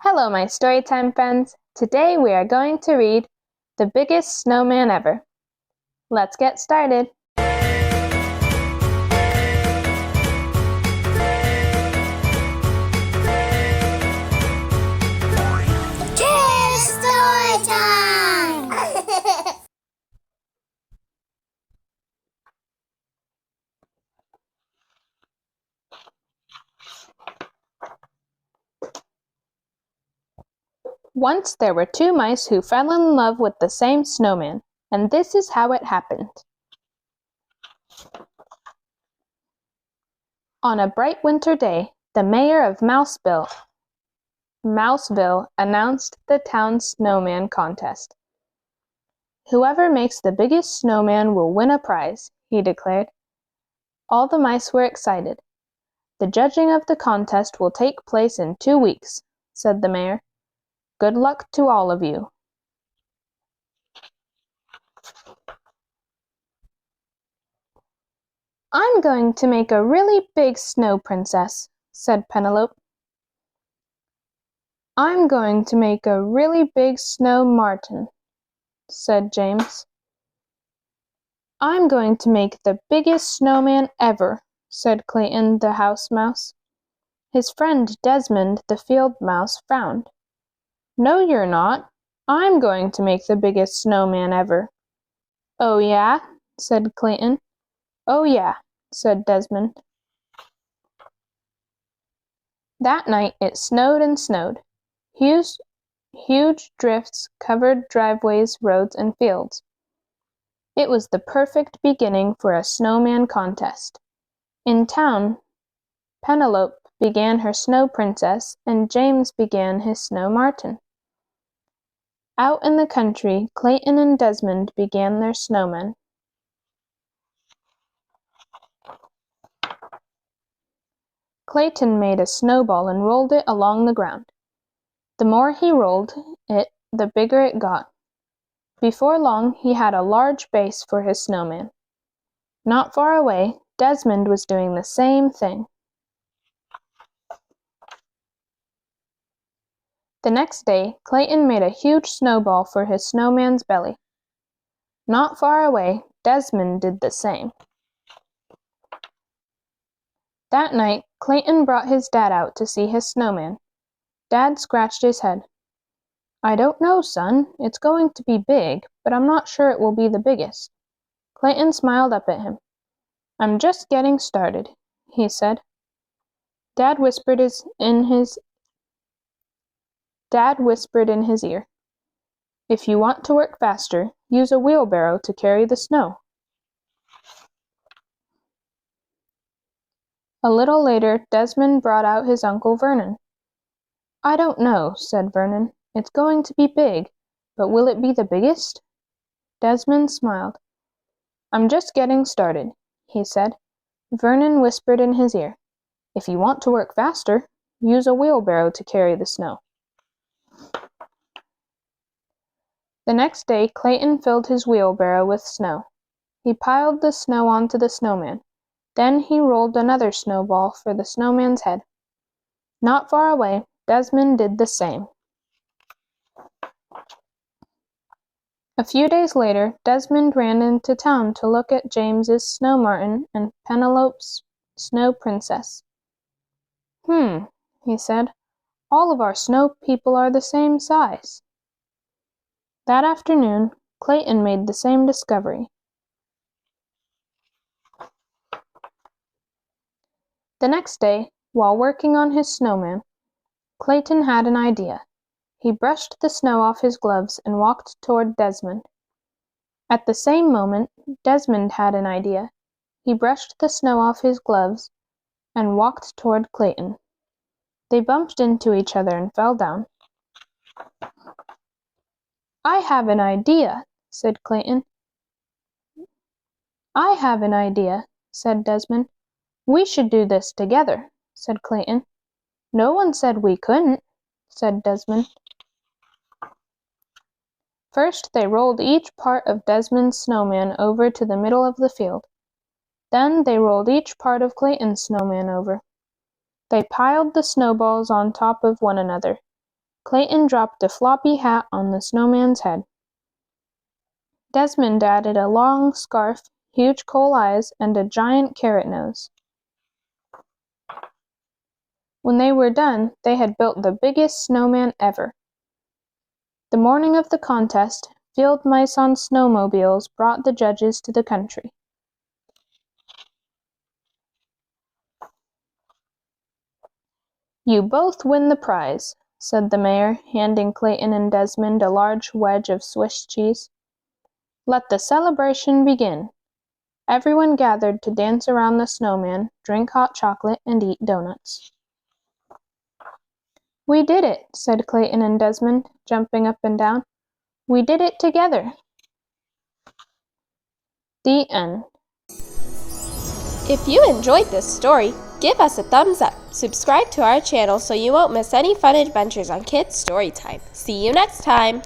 Hello, my storytime friends. Today we are going to read The Biggest Snowman Ever. Let's get started. Kids story time! Once there were two mice who fell in love with the same snowman, and this is how it happened. On a bright winter day, the mayor of Mouseville announced the town's snowman contest. Whoever makes the biggest snowman will win a prize, he declared. All the mice were excited. The judging of the contest will take place in 2 weeks, said the mayor. Good luck to all of you. I'm going to make a really big snow princess, said Penelope. I'm going to make a really big snow marten, said James. I'm going to make the biggest snowman ever, said Clayton the house mouse. His friend Desmond the field mouse frowned. No, you're not. I'm going to make the biggest snowman ever. Oh, yeah? Said Clayton. Oh, yeah, said Desmond. That night it snowed and snowed. Huge drifts covered driveways, roads, and fields. It was the perfect beginning for a snowman contest. In town, Penelope began her snow princess, and James began his snow marten. Out in the country, Clayton and Desmond began their snowmen. Clayton made a snowball and rolled it along the ground. The more he rolled it, the bigger it got. Before long, he had a large base for his snowman. Not far away, Desmond was doing the same thing. The next day, Clayton made a huge snowball for his snowman's belly. Not far away, Desmond did the same. That night, Clayton brought his dad out to see his snowman. Dad scratched his head. I don't know, son. It's going to be big, but I'm not sure it will be the biggest. Clayton smiled up at him. I'm just getting started, he said. Dad whispered in his ear. If you want to work faster, use a wheelbarrow to carry the snow. A little later, Desmond brought out his Uncle Vernon. I don't know, said Vernon. It's going to be big, but will it be the biggest? Desmond smiled. I'm just getting started, he said. Vernon whispered in his ear. If you want to work faster, use a wheelbarrow to carry the snow. The next day, Clayton filled his wheelbarrow with snow. He piled the snow onto the snowman. Then he rolled another snowball for the snowman's head. Not far away, Desmond did the same. A few days later, Desmond ran into town to look at James's snow marten and Penelope's snow princess. He said. All of our snow people are the same size. That afternoon, Clayton made the same discovery. The next day, while working on his snowman, Clayton had an idea. He brushed the snow off his gloves and walked toward Desmond. At the same moment, Desmond had an idea. He brushed the snow off his gloves and walked toward Clayton. They bumped into each other and fell down. I have an idea, said Clayton. I have an idea, said Desmond. We should do this together, said Clayton. No one said we couldn't, said Desmond. First, they rolled each part of Desmond's snowman over to the middle of the field. Then they rolled each part of Clayton's snowman over. They piled the snowballs on top of one another. Clayton dropped a floppy hat on the snowman's head. Desmond added a long scarf, huge coal eyes, and a giant carrot nose. When they were done, they had built the biggest snowman ever. The morning of the contest, field mice on snowmobiles brought the judges to the country. "You both win the prize," said the mayor, handing Clayton and Desmond a large wedge of Swiss cheese. "Let the celebration begin." Everyone gathered to dance around the snowman, drink hot chocolate, and eat donuts. "We did it," said Clayton and Desmond, jumping up and down. "We did it together." The end. If you enjoyed this story, give us a thumbs up. Subscribe to our channel so you won't miss any fun adventures on Kids Storytime. See you next time!